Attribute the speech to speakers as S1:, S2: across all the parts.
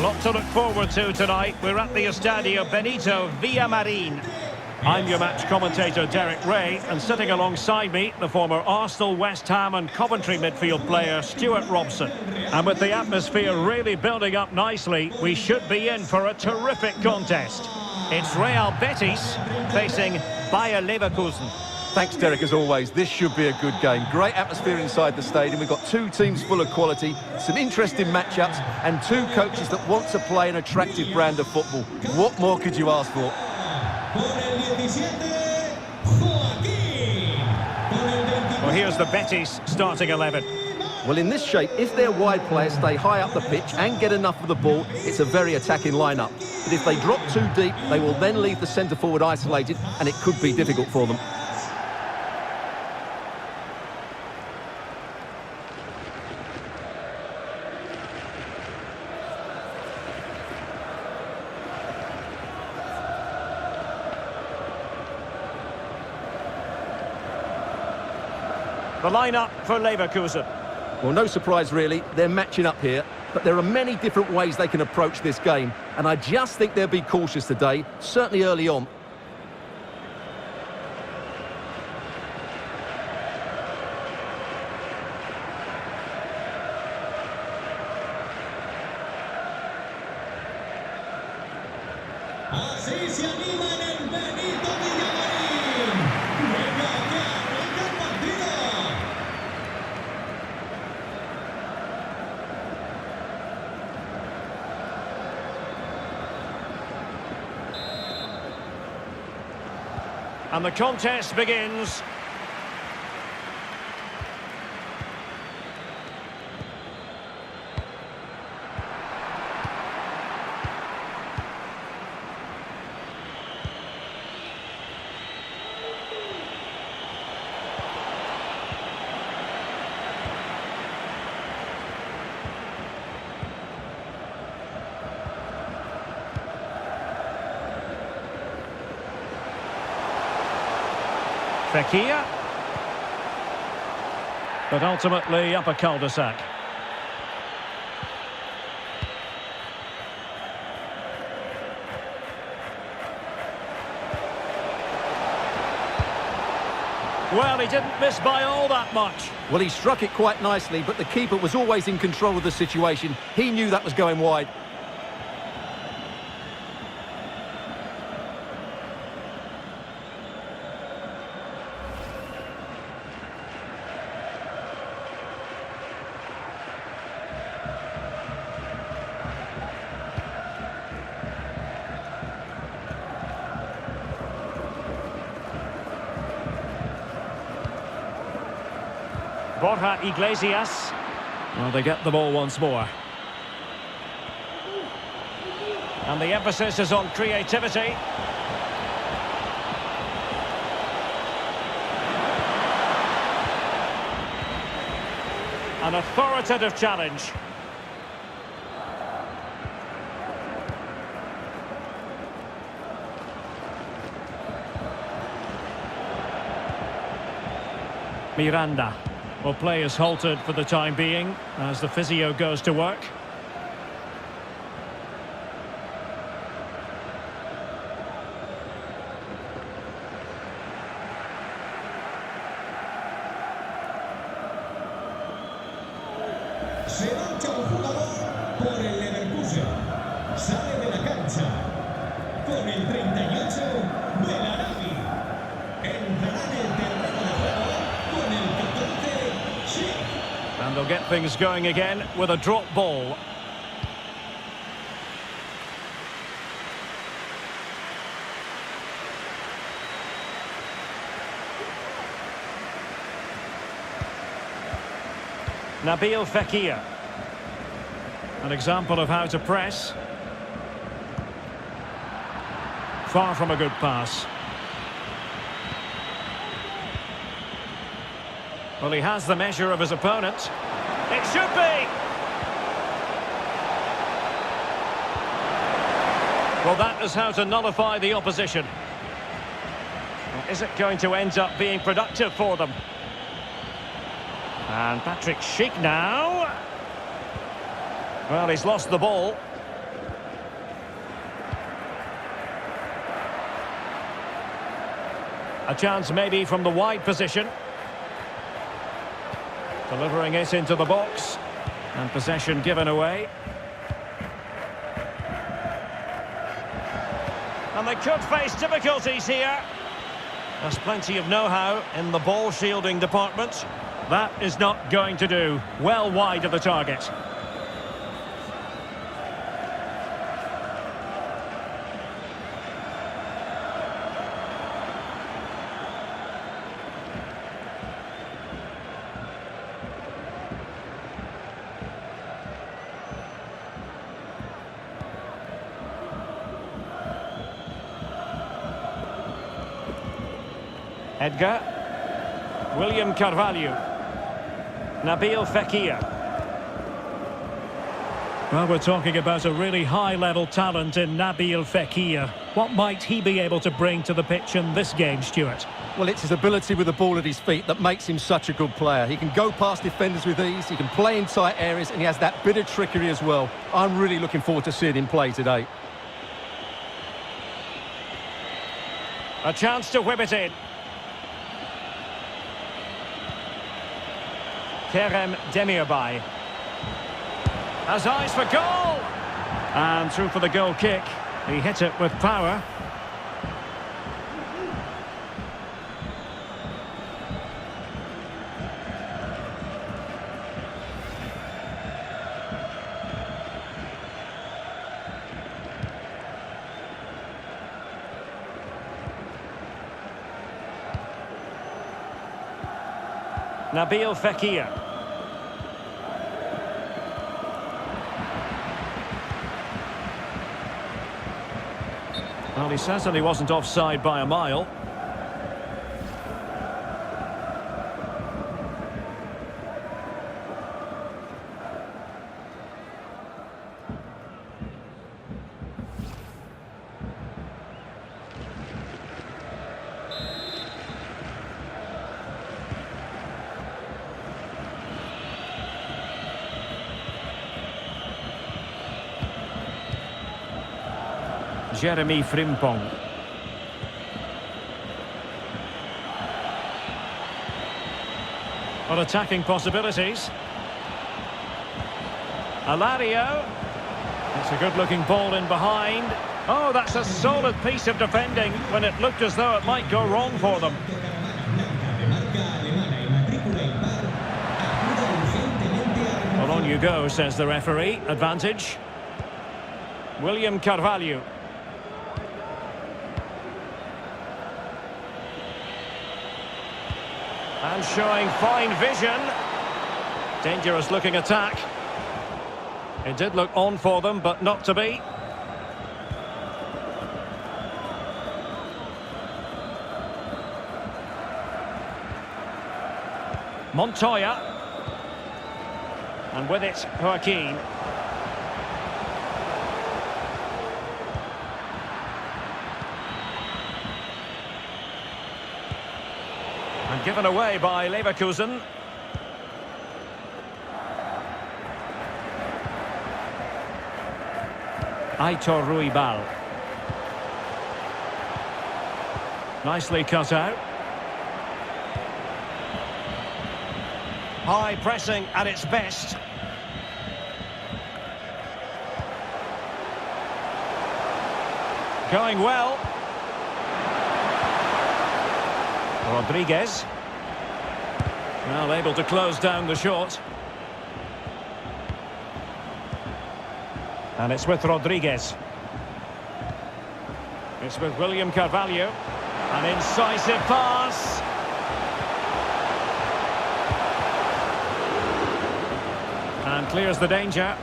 S1: A lot to look forward to tonight. We're at the Estadio Benito Villamarin. I'm your match commentator, Derek Ray, and sitting alongside me, the former Arsenal, West Ham and Coventry midfield player, Stuart Robson. And with the atmosphere really building up nicely, we should be in for a terrific contest. It's Real Betis facing Bayer Leverkusen.
S2: Thanks, Derek, as always. This should be a good game. Great atmosphere inside the stadium. We've got two teams full of quality, some interesting matchups, and two coaches that want to play an attractive brand of football. What more could you ask for?
S1: Well, here's the Betis starting 11.
S2: Well, in this shape, if their wide players stay high up the pitch and get enough of the ball, it's a very attacking lineup. But if they drop too deep, they will then leave the centre-forward isolated, and it could be difficult for them.
S1: The lineup for Leverkusen.
S2: Well, no surprise really, they're matching up here, but there are many different ways they can approach this game, and I just think they'll be cautious today, certainly early on.
S3: Así se animan el Benito Villamarin. Venga que arranca el partido.
S1: And the contest begins. Fekir. But ultimately up a cul-de-sac. Well, he didn't miss by all that much.
S2: Well, he struck it quite nicely, but the keeper was always in control of the situation. He knew that was going wide.
S1: Borja Iglesias. Well, they get the ball once more. And the emphasis is on creativity. An authoritative challenge. Miranda. Well, play is halted for the time being as the physio goes to work.
S3: Se marcha un jugador por el Leverkusen. Sale de la cancha con el 38, Villamarin. Entrará en el terreno de juego con el 14, sí.
S1: And they'll get things going again with a drop ball. Nabil Fekir. An example of how to press. Far from a good pass. Well, he has the measure of his opponent. It should be! Well, that is how to nullify the opposition. Well, is it going to end up being productive for them? And Patrick Schick now. Well, he's lost the ball. A chance maybe from the wide position. Delivering it into the box. And possession given away. And they could face difficulties here. There's plenty of know-how in the ball shielding department. That is not going to do. Well wide of the target. Edgar. William Carvalho. Nabil Fekir.
S4: Well, we're talking about a really high-level talent in Nabil Fekir. What might he be able to bring to the pitch in this game, Stuart?
S2: Well, it's his ability with the ball at his feet that makes him such a good player. He can go past defenders with ease, he can play in tight areas, and he has that bit of trickery as well. I'm really looking forward to seeing him play today.
S1: A chance to whip it in. Kerem Demirbay has eyes for goal, and through for the goal kick. He hit it with power. Nabil Fekir. Well, he certainly wasn't offside by a mile. Jeremy Frimpong. Well, attacking possibilities. Alario. It's a good-looking ball in behind. Oh, that's a solid piece of defending when it looked as though it might go wrong for them. Well, on you go, says the referee. Advantage. William Carvalho. And showing fine vision. Dangerous looking attack. It did look on for them, but not to be. Montoya. And with it, Joaquin. And given away by Leverkusen. Aitor Ruibal. Nicely cut out. High pressing at its best. Going well. Rodriguez. Well, able to close down the shot. And it's with Rodriguez. It's with William Carvalho. An incisive pass. And clears the danger.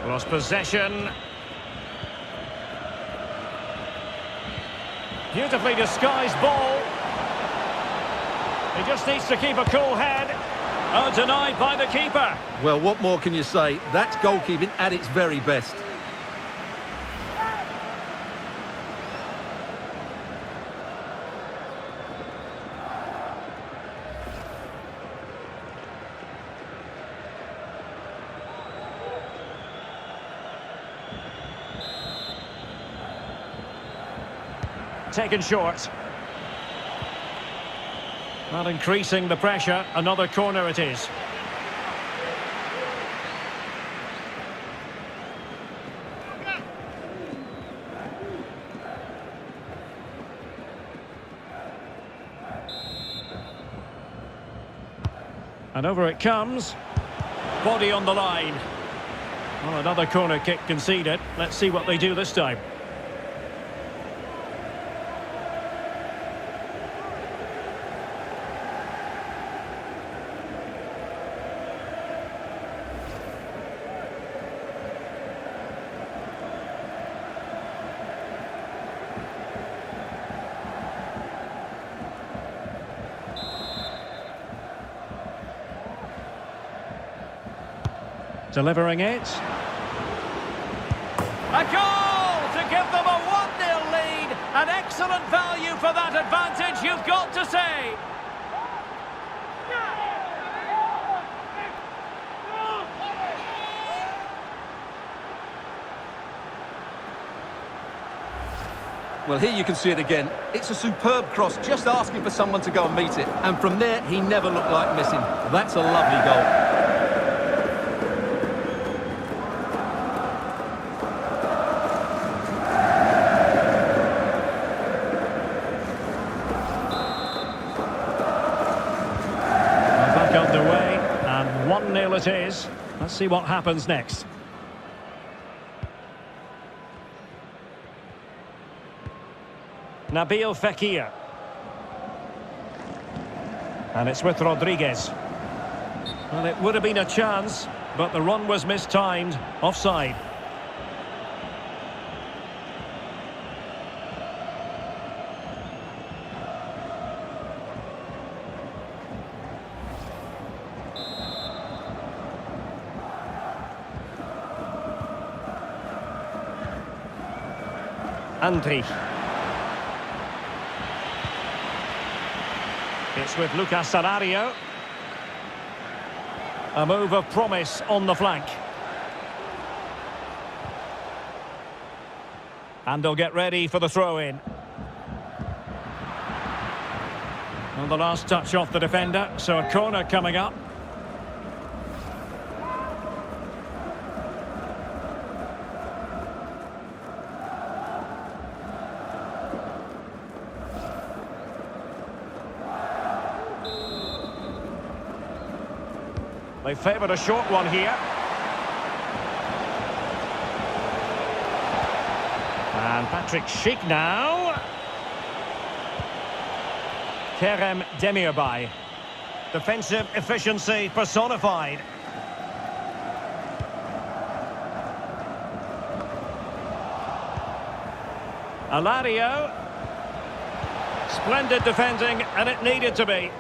S1: Lost possession. Beautifully disguised ball. He just needs to keep a cool head. Oh, denied by the keeper.
S2: Well, what more can you say? That's goalkeeping at its very best.
S1: taken short. Not increasing the pressure. Another corner it is. And over it comes. Body on the line. Well, another corner kick conceded. Let's see what they do this time. Delivering it. A goal to give them a 1-0 lead. An excellent value for that advantage, you've got to say.
S2: Well, here you can see it again. It's a superb cross, just asking for someone to go and meet it. And from there, he never looked like missing. That's a lovely goal.
S1: Underway, and 1-0 it is. Let's see what happens next. Nabil Fekir. And it's with Rodriguez. Well, it would have been a chance, but the run was mistimed. Offside. Andri. It's with Lucas Salario. A move of promise on the flank. And they'll get ready for the throw-in. And the last touch off the defender, so a corner coming up. They favoured a short one here. And Patrick Schick now. Kerem Demirbay. Defensive efficiency personified. Alario. Splendid defending, and it needed to be.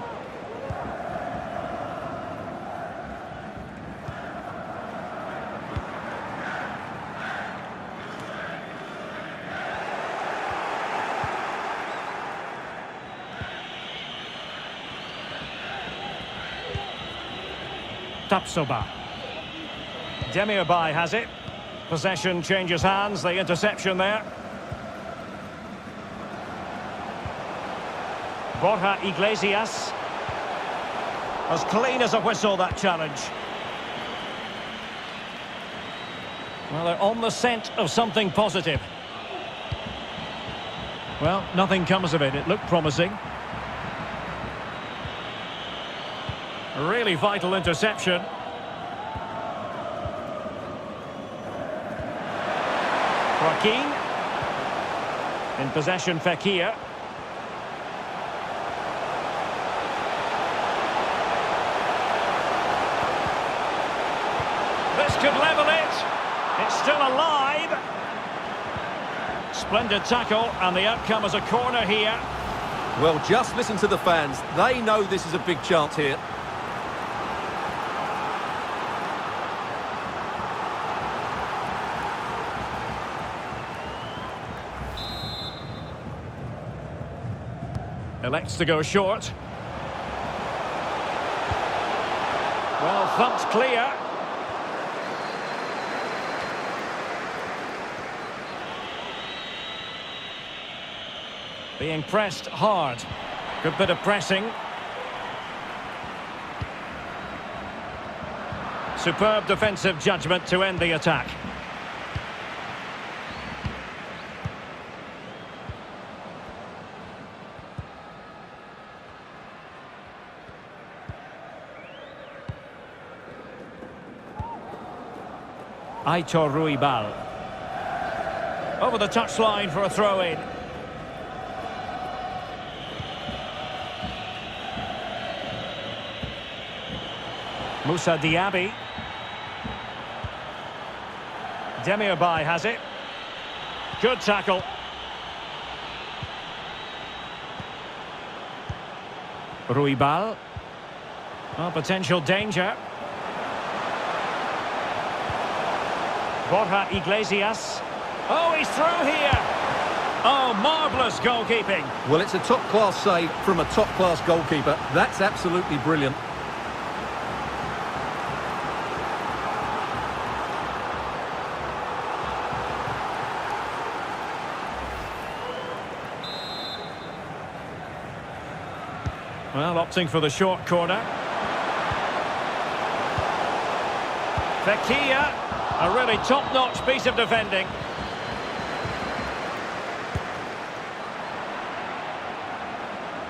S1: Tapsoba. Demirbay has it. Possession changes hands, the interception there. Borja Iglesias. As clean as a whistle, that challenge. Well, they're on the scent of something positive. Well, nothing comes of it. It looked promising. A really vital interception. Joaquin. In possession, Fekir. This could level it. It's still alive. Splendid tackle, and the outcome is a corner here.
S2: Well, just listen to the fans. They know this is a big chance here.
S1: Elects to go short. Well, thumped clear. Being pressed hard. Good bit of pressing. Superb defensive judgment to end the attack. Aitor Ruibal. Over the touchline for a throw-in. Moussa Diaby. Demirbay has it. Good tackle. Ruibal. Oh, potential danger. Borja Iglesias. Oh, he's through here. Oh, marvellous goalkeeping.
S2: Well, it's a top-class save from a top-class goalkeeper. That's absolutely brilliant.
S1: Well, opting for the short corner. Fekir, a really top-notch piece of defending.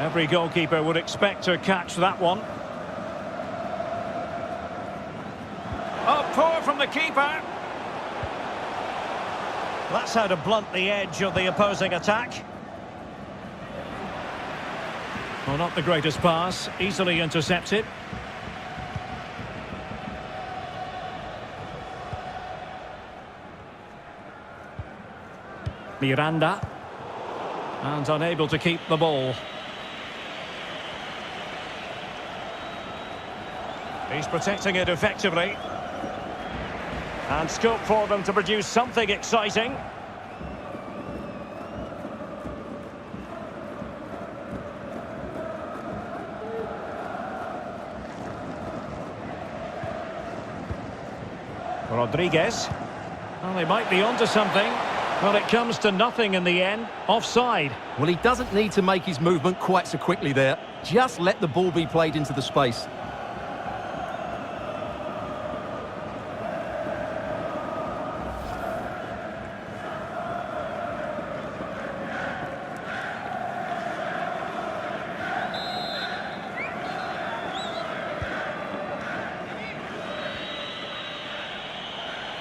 S1: Every goalkeeper would expect to catch that one. Oh, poor from the keeper. That's how to blunt the edge of the opposing attack. Well, not the greatest pass, easily intercepted. Miranda. And unable to keep the ball. He's protecting it effectively. And scope for them to produce something exciting. Rodriguez. Well, they might be onto something. Well, it comes to nothing in the end. Offside.
S2: Well, he doesn't need to make his movement quite so quickly there. Just let the ball be played into the space.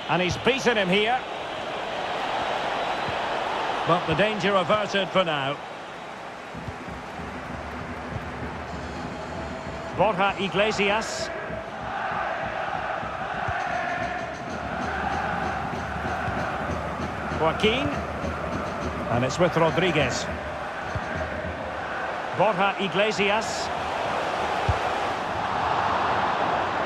S1: And he's beaten him here. But the danger averted for now. Borja Iglesias. Joaquin. And it's with Rodriguez. Borja Iglesias.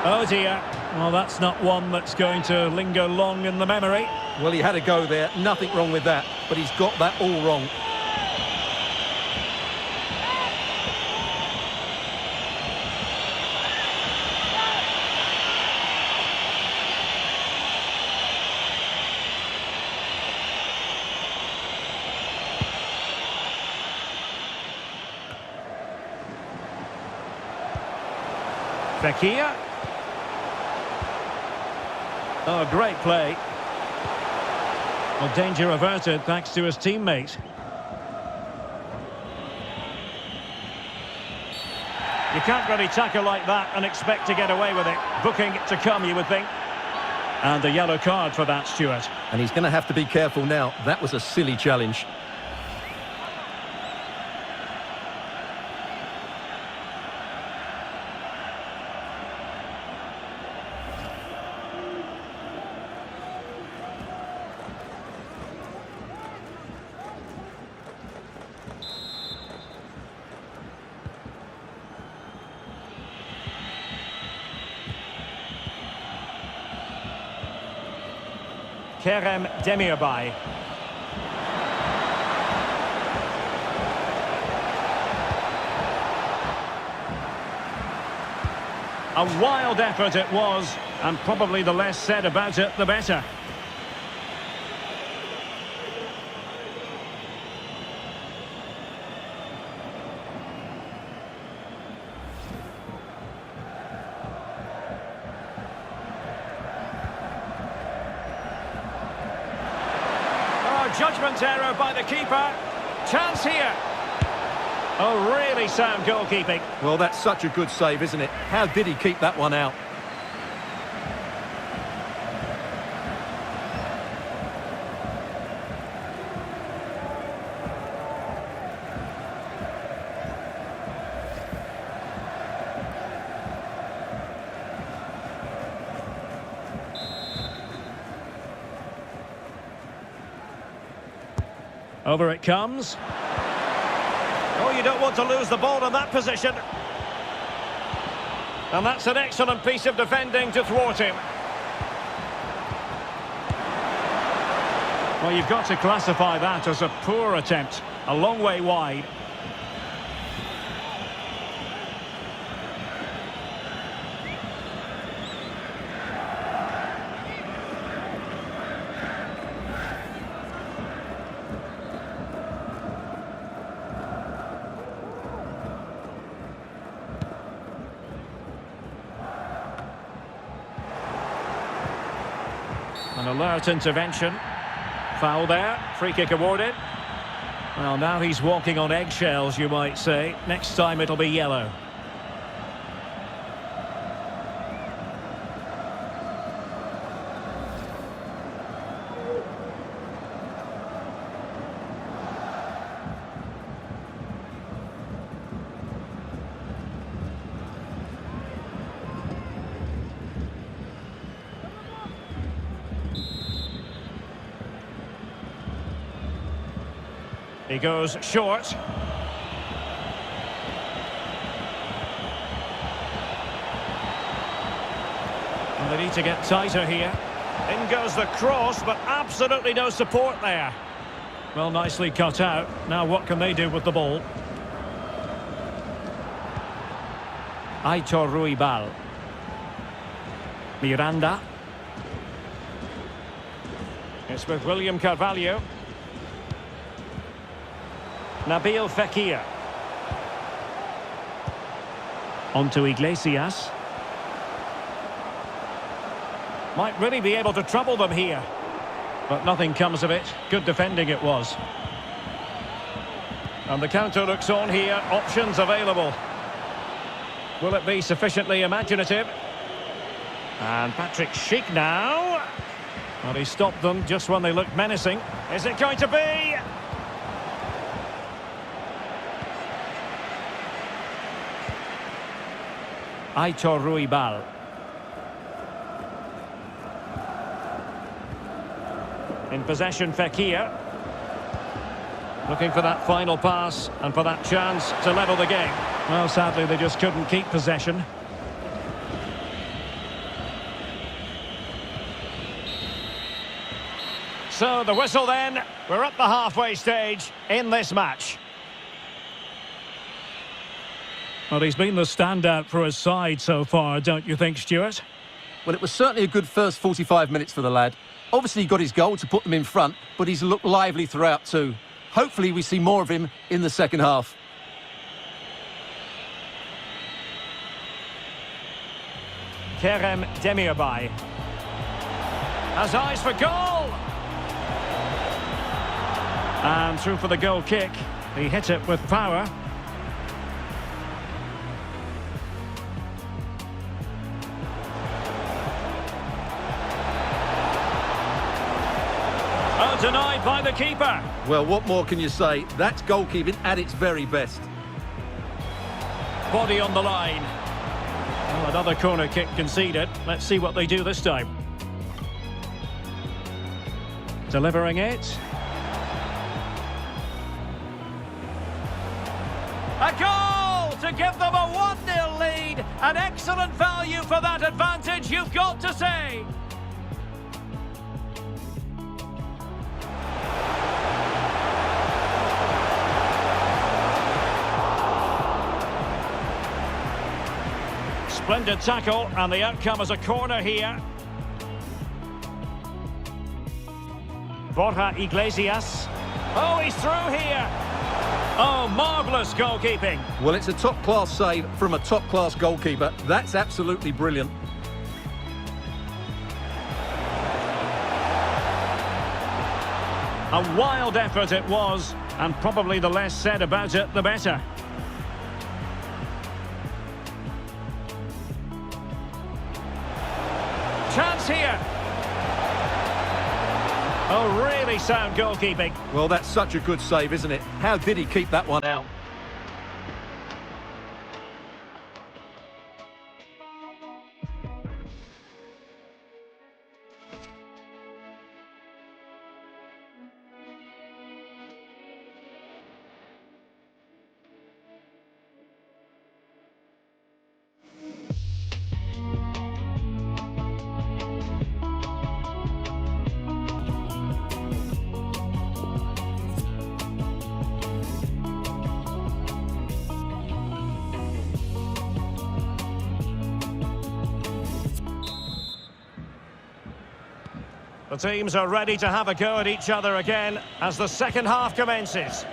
S1: Oh dear. Well, that's not one that's going to linger long in the memory.
S2: Well, he had a go there. Nothing wrong with that. But he's got that all wrong.
S1: Fekir. Oh, great play. Well, danger averted thanks to his teammate. You can't really tackle like that and expect to get away with it. Booking to come, you would think. And a yellow card for that, Stuart.
S2: And he's going to have to be careful now. That was a silly challenge.
S1: Kerem Demirbay. A wild effort it was, and probably the less said about it, the better. judgment error by the keeper. Chance here. Oh, really sound goalkeeping.
S2: Well, that's such a good save, isn't it? How did he keep that one out?
S1: Over it comes. Oh, you don't want to lose the ball in that position. And that's an excellent piece of defending to thwart him. Well, you've got to classify that as a poor attempt. A long way wide. An alert intervention. Foul there. Free kick awarded. Well, now he's walking on eggshells, you might say. Next time it'll be yellow. He goes short. And they need to get tighter here. In goes the cross, but absolutely no support there. Well, nicely cut out. Now what can they do with the ball? Aitor Ruibal. Miranda. It's with William Carvalho. Nabil Fekir. On to Iglesias. Might really be able to trouble them here. But nothing comes of it. Good defending it was. And the counter looks on here. Options available. Will it be sufficiently imaginative? And Patrick Schick now. Well, he stopped them just when they looked menacing. Is it going to be? Aitor Ruibal. In possession, Fekir. Looking for that final pass and for that chance to level the game. Well, sadly, they just couldn't keep possession. So, the whistle then. We're at the halfway stage in this match.
S4: Well, he's been the standout for his side so far, don't you think, Stuart?
S2: Well, it was certainly a good first 45 minutes for the lad. Obviously, he got his goal to put them in front, but he's looked lively throughout too. Hopefully, we see more of him in the second half.
S1: Kerem Demirbay has eyes for goal. And through for the goal kick. He hit it with power. Denied by the keeper.
S2: Well, what more can you say? That's goalkeeping at its very best.
S1: Body on the line. Well, another corner kick conceded. Let's see what they do this time. Delivering it. A goal to give them a 1-0 lead. An excellent value for that advantage, you've got to say. Splendid tackle, and the outcome is a corner here. Borja Iglesias. Oh, he's through here. Oh, marvellous goalkeeping.
S2: Well, it's a top-class save from a top-class goalkeeper. That's absolutely brilliant.
S1: A wild effort it was, and probably the less said about it, the better. Chance here. Oh, really sound goalkeeping.
S2: Well, that's such a good save, isn't it? How did he keep that one out?
S1: The teams are ready to have a go at each other again as the second half commences.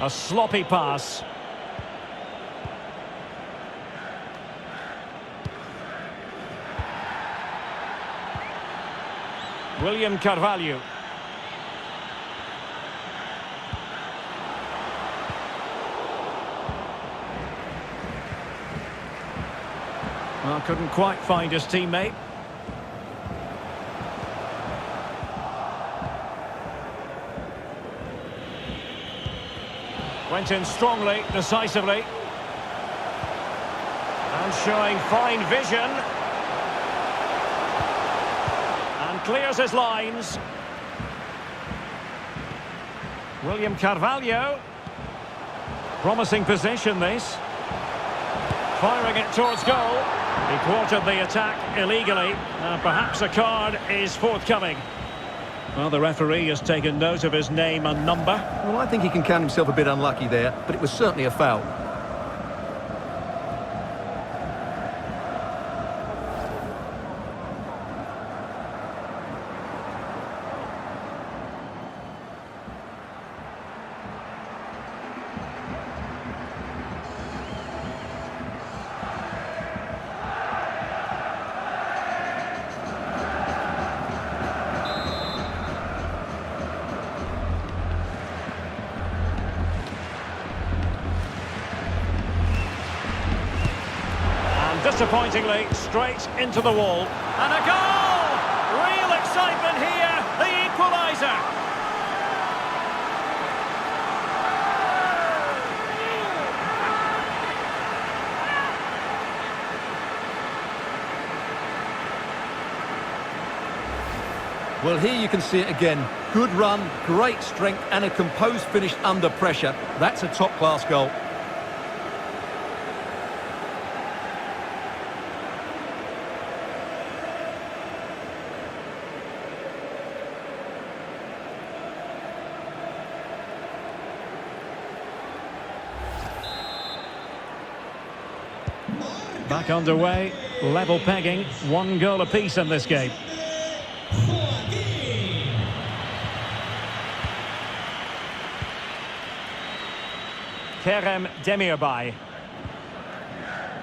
S1: A sloppy pass. William Carvalho. Well, couldn't quite find his teammate. Went in strongly, decisively. And showing fine vision. Clears his lines. William Carvalho. Promising position, this. Firing it towards goal. He thwarted the attack illegally. Perhaps a card is forthcoming. Well, the referee has taken note of his name and number.
S2: Well, I think he can count himself a bit unlucky there, but it was certainly a foul.
S1: Disappointingly, straight into the wall. And a goal! Real excitement here, the equaliser.
S2: Well, here you can see it again. Good run, great strength, and a composed finish under pressure. That's a top-class goal.
S1: Back underway, level pegging, 1 goal apiece in this game. Kerem Demirbay.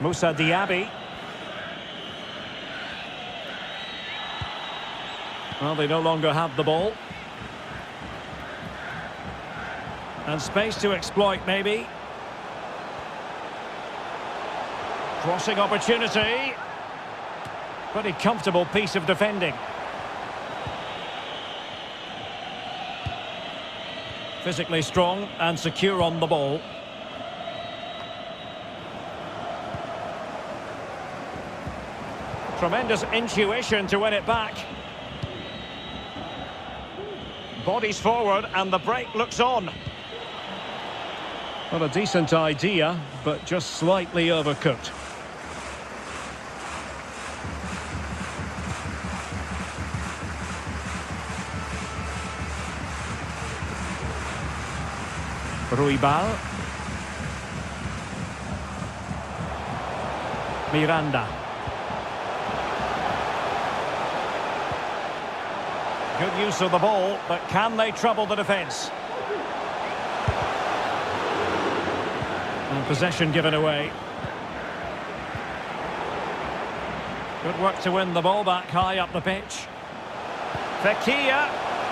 S1: Moussa Diaby. Well, they no longer have the ball. And space to exploit, maybe. Crossing opportunity. Pretty comfortable piece of defending. Physically strong and secure on the ball. Tremendous intuition to win it back. Bodies forward and the break looks on. Well, a decent idea, but just slightly overcooked. Ruibal. Miranda. Good use of the ball, but can they trouble the defence? And possession given away. Good work to win the ball back high up the pitch. Fekir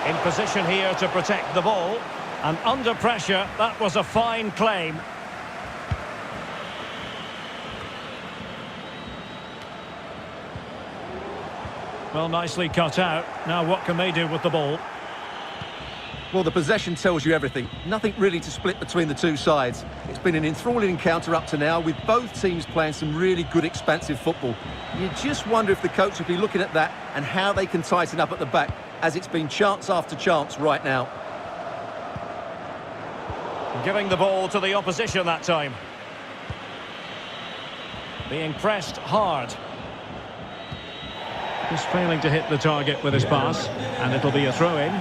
S1: in position here to protect the ball. And under pressure, that was a fine claim. Well, nicely cut out. Now what can they do with the ball?
S2: Well, the possession tells you everything. Nothing really to split between the two sides. It's been an enthralling encounter up to now, with both teams playing some really good expansive football. You just wonder if the coach will be looking at that and how they can tighten up at the back, as it's been chance after chance right now.
S1: Giving the ball to the opposition that time. Being pressed hard. He's failing to hit the target with his pass, and it'll be a throw-in.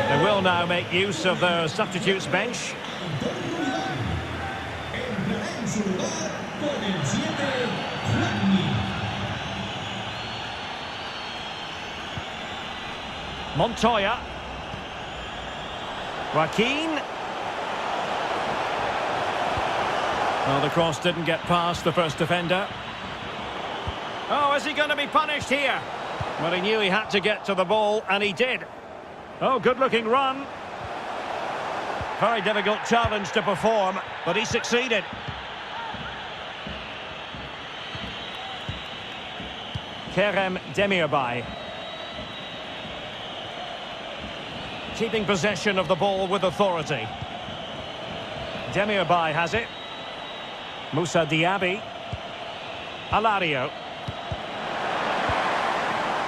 S1: They will now make use of their substitutes bench. Montoya. Joaquin. Well, the cross didn't get past the first defender. Oh, is he going to be punished here? Well, he knew he had to get to the ball, and he did. Oh, good-looking run. Very difficult challenge to perform, but he succeeded. Kerem Demirbay. Keeping possession of the ball with authority. Demirbay has it. Moussa Diaby. Alario.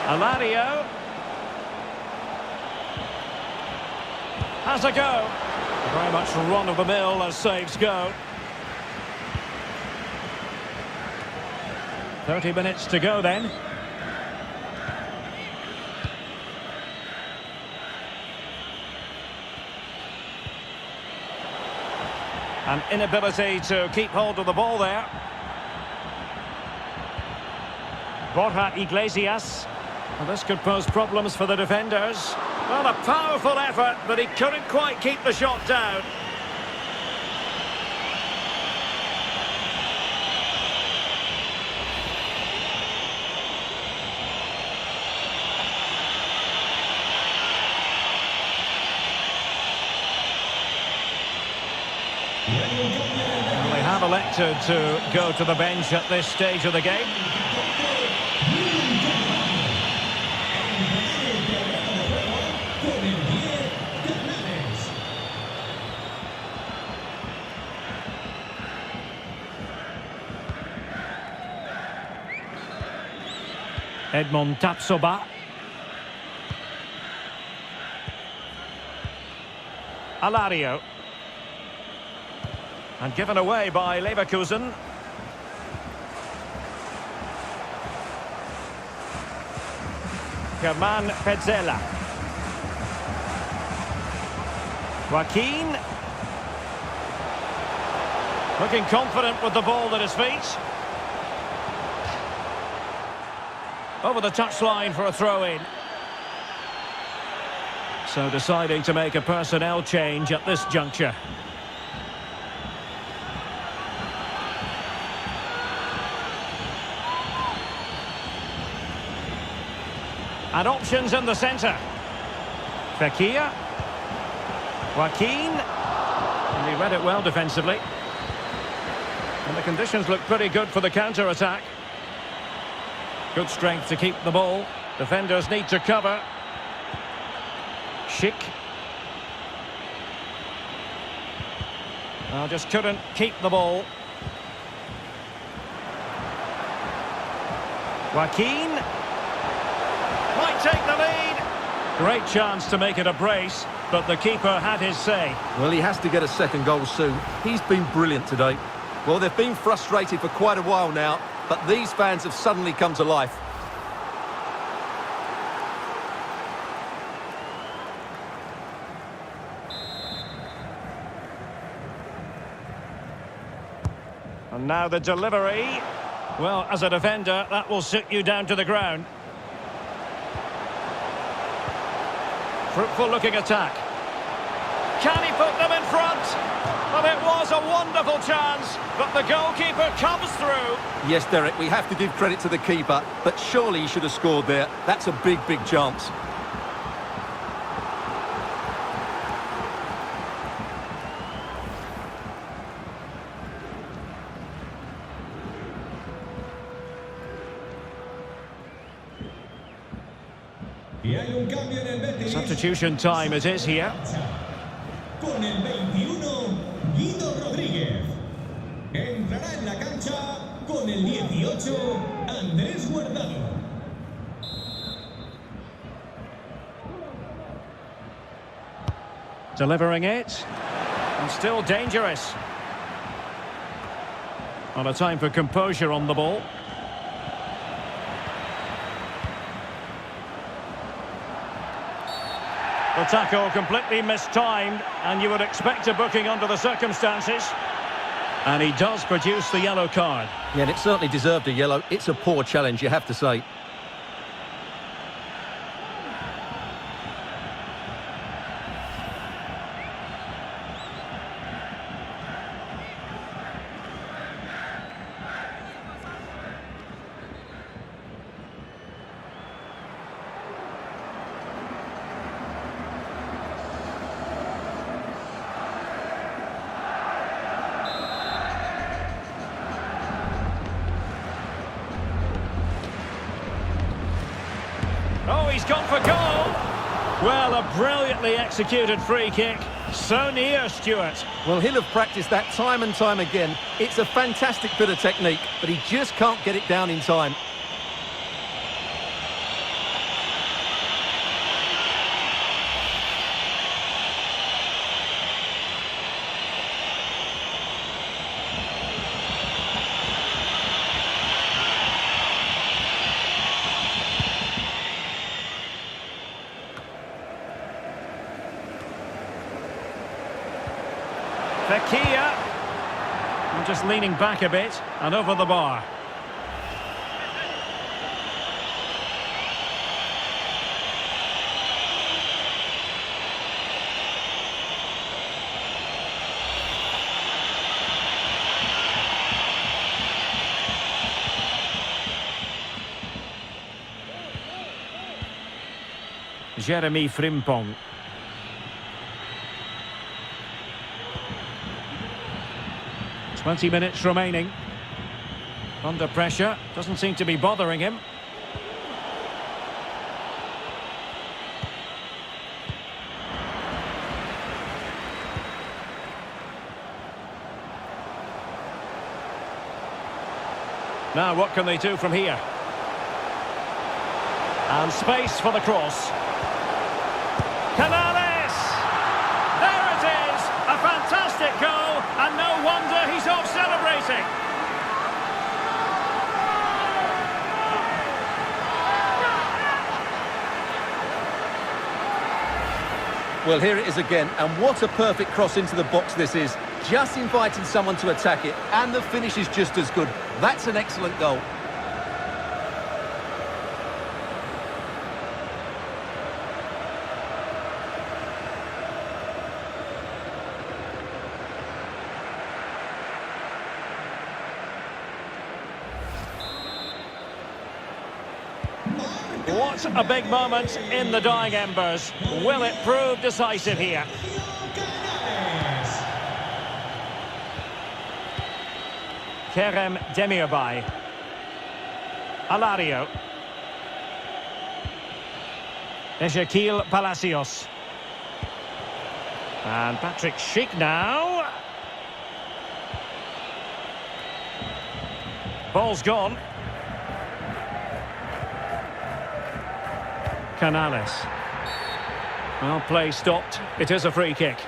S1: Alario. Has a go. Very much run-of-the-mill as saves go. 30 minutes to go then. An inability to keep hold of the ball there. Borja Iglesias. Well, this could pose problems for the defenders. Well, a powerful effort, but he couldn't quite keep the shot down. Well, they have elected to go to the bench at this stage of the game. Edmond Tapsoba. Alario. And given away by Leverkusen. Germán Petzela. Joaquin. Looking confident with the ball at his feet. Over the touchline for a throw-in. So deciding to make a personnel change at this juncture. And options in the centre. Fekir. Joaquin. And he read it well defensively. And the conditions look pretty good for the counter-attack. Good strength to keep the ball. Defenders need to cover. Schick. Well, just couldn't keep the ball. Joaquin. Might take the lead. Great chance to make it a brace, but the keeper had his say.
S2: Well, he has to get a second goal soon. He's been brilliant today. Well, they've been frustrated for quite a while now, but these fans have suddenly come to life.
S1: And now the delivery. Well, as a defender, that will sit you down to the ground. Fruitful looking attack. Can he put them in front? Well, it was a wonderful chance, but the goalkeeper comes through.
S2: Yes, Derek, we have to give credit to the keeper, but surely he should have scored there. That's a big, big chance.
S3: Y hay un cambio en el Betis.
S1: Substitution time it is here.
S3: Con el 21, Guido Rodríguez. Entrará en la cancha con el 18, Andrés Guardado.
S1: Delivering it. And still dangerous. On a time for composure on the ball. The tackle completely mistimed, and you would expect a booking under the circumstances. And he does produce the yellow card.
S2: Yeah, and it certainly deserved a yellow. It's a poor challenge, you have to say.
S1: Oh, he's gone for goal. Well, a brilliantly executed free kick. So near, Stuart.
S2: Well, he'll have practiced that time and time again. It's a fantastic bit of technique, but he just can't get it down in time.
S1: Fekir. I'm just leaning back a bit and over the bar. Jeremy Frimpong. Twenty minutes remaining. Under pressure. Doesn't seem to be bothering him. Now what can they do from here? And space for the cross. Canales! There it is! A fantastic goal, and no wonder he's off celebrating.
S2: Well, here it is again, and what a perfect cross into the box this is. Just inviting someone to attack it, and the finish is just as good. That's an excellent goal.
S1: What a big moment in the dying embers. Will it prove decisive here? Kerem Demirbay. Alario. Ezequiel Palacios. And Patrick Schick now. Ball's gone. Canales. Well, play stopped. It is a free kick.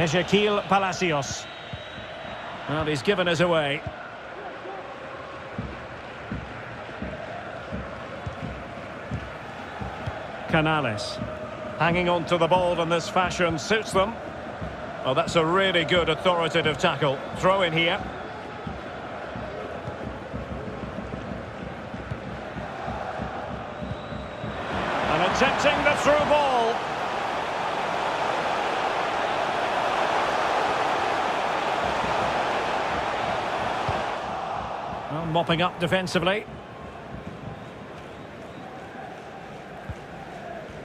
S1: Ezequiel Palacios. Well, he's given us away. Canales. Hanging on to the ball in this fashion suits them. Oh, that's a really good authoritative tackle. Throw in here. And attempting the through ball. Well, mopping up defensively.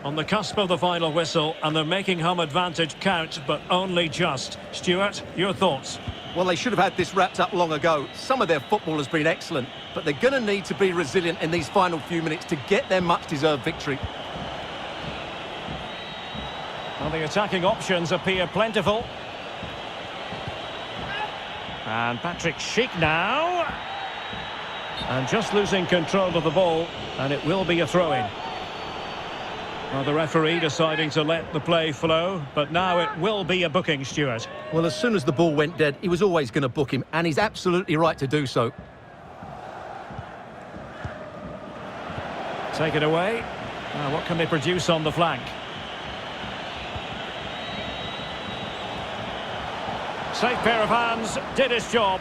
S1: On the cusp of the final whistle, and they're making home advantage count, but only just. Stuart, your thoughts?
S2: Well, they should have had this wrapped up long ago. Some of their football has been excellent, but they're going to need to be resilient in these final few minutes to get their much-deserved victory.
S1: Well, the attacking options appear plentiful. And Patrick Schick now. And just losing control of the ball, and it will be a throw-in. Well, the referee deciding to let the play flow, but now it will be a booking, Stuart.
S2: Well, as soon as the ball went dead, he was always going to book him, and he's absolutely right to do so.
S1: Take it away. Now, what can they produce on the flank? Safe pair of hands, did his job.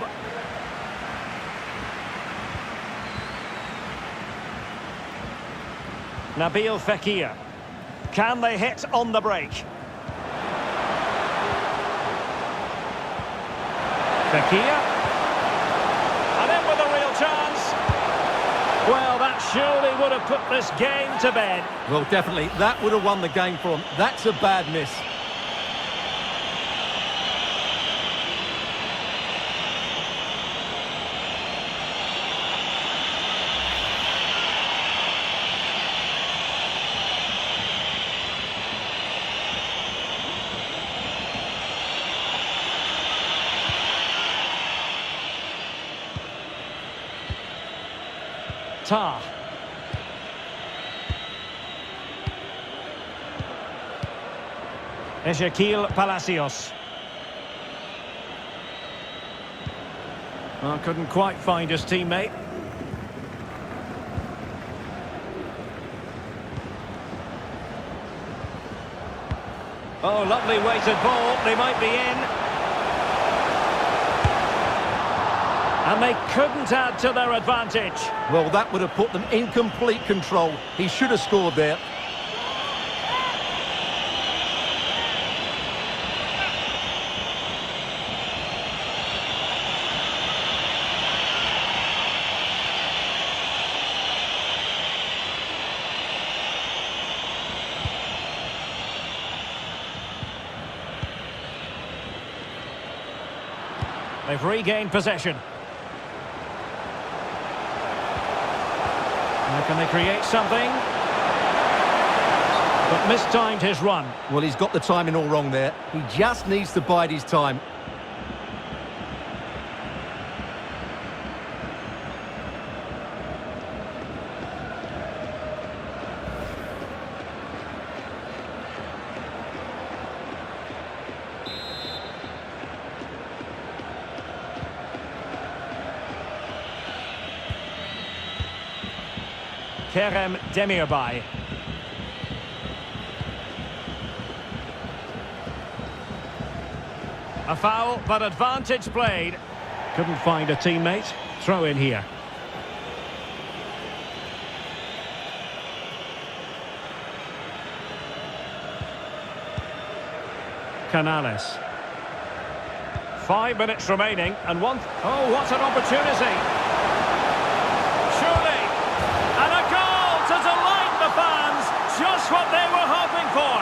S1: Nabil Fekir. Can they hit on the break? Fekir. And in with a real chance. Well, that surely would have put this game to bed.
S2: Well, definitely. That would have won the game for him. That's a bad miss.
S1: Tar. Ezequiel Palacios. Well, couldn't quite find his teammate. Oh, lovely weighted ball. They might be in. And they couldn't add to their advantage.
S2: Well, that would have put them in complete control. He should have scored there.
S1: They've regained possession. Can they create something? But mistimed his run.
S2: Well, he's got the timing all wrong there. He just needs to bide his time.
S1: Kerem Demirbay. A foul, but advantage played. Couldn't find a teammate. Throw in here. Canales. 5 minutes remaining, and one... Oh, what an opportunity! Surely! And a goal to delight the fans! Just what they were hoping for!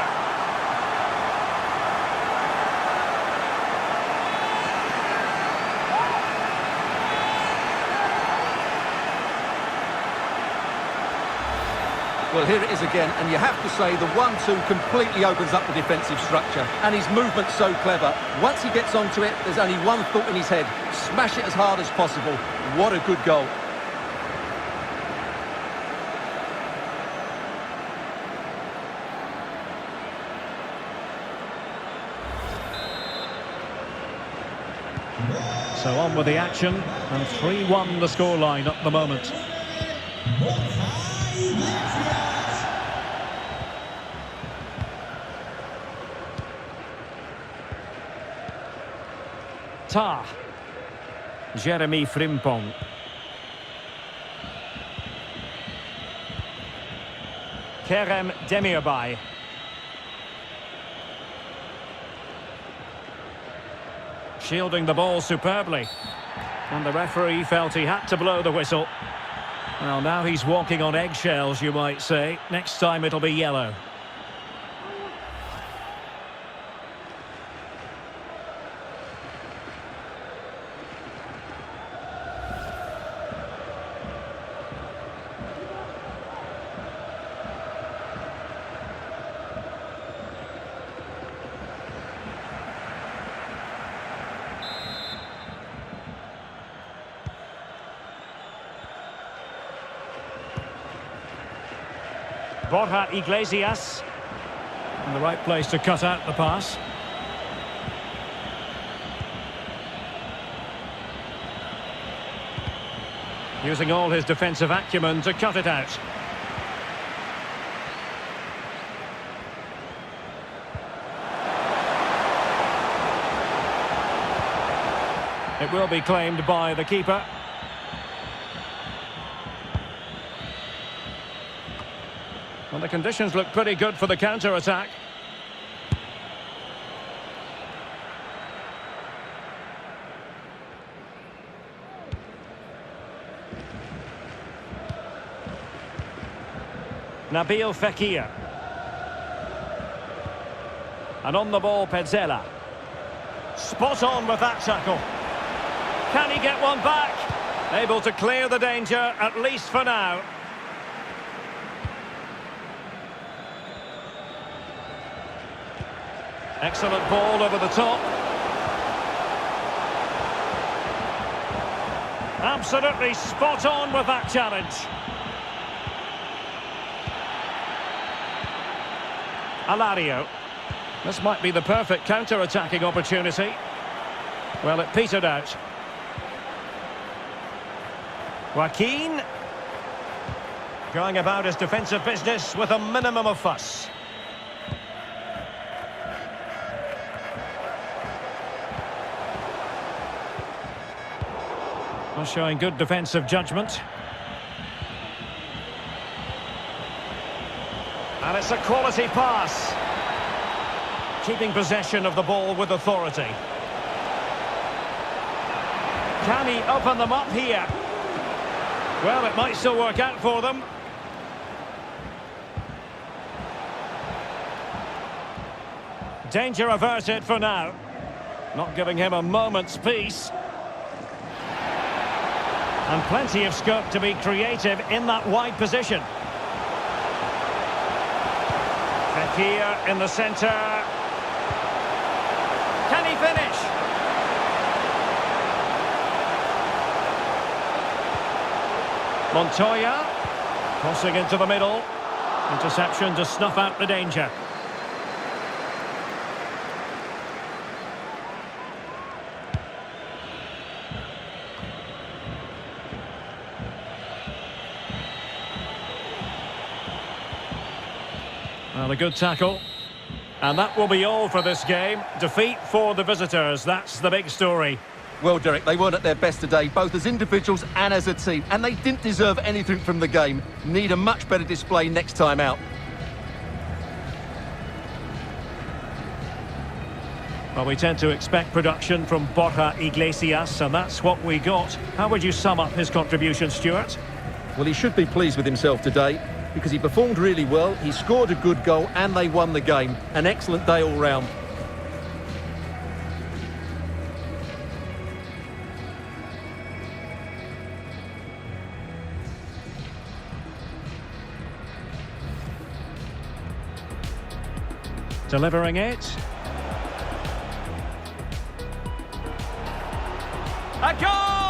S2: Well, here it is again, and you have to say the 1-2 completely opens up the defensive structure. And his movement's so clever. Once he gets onto it, there's only one thought in his head. Smash it as hard as possible. What a good goal.
S4: So on with the action, and 3-1 the scoreline at the moment. Ta. Jeremy Frimpong. Kerem Demirbay. Shielding the ball superbly. And the referee felt he had to blow the whistle. Well, now he's walking on eggshells, you might say. Next time it'll be yellow. Borja Iglesias. In the right place to cut out the pass. Using all his defensive acumen to cut it out. It will be claimed by the keeper. Well, the conditions look pretty good for the counter-attack. Nabil Fekir. And on the ball, Pezzella. Spot on with that tackle. Can he get one back? Able to clear the danger, at least for now. Excellent ball over the top. Absolutely spot on with that challenge. Alario. This might be the perfect counter-attacking opportunity. Well, it petered out. Joaquin. Going about his defensive business with a minimum of fuss. Showing good defensive judgment. And it's a quality pass. Keeping possession of the ball with authority. Can he open them up here? Well, it might still work out for them. Danger averted for now. Not giving him a moment's peace. And plenty of scope to be creative in that wide position. Fekir in the centre. Can he finish? Montoya. Crossing into the middle. Interception to snuff out the danger. Well, a good tackle. And that will be all for this game. Defeat for the visitors. That's the big story.
S2: Well, Derek, they weren't at their best today, both as individuals and as a team. And they didn't deserve anything from the game. Need a much better display next time out.
S4: Well, we tend to expect production from Borja Iglesias, and that's what we got. How would you sum up his contribution, Stuart?
S2: Well, he should be pleased with himself today, because he performed really well, he scored a good goal, and they won the game. An excellent day all round.
S4: Delivering it. A goal!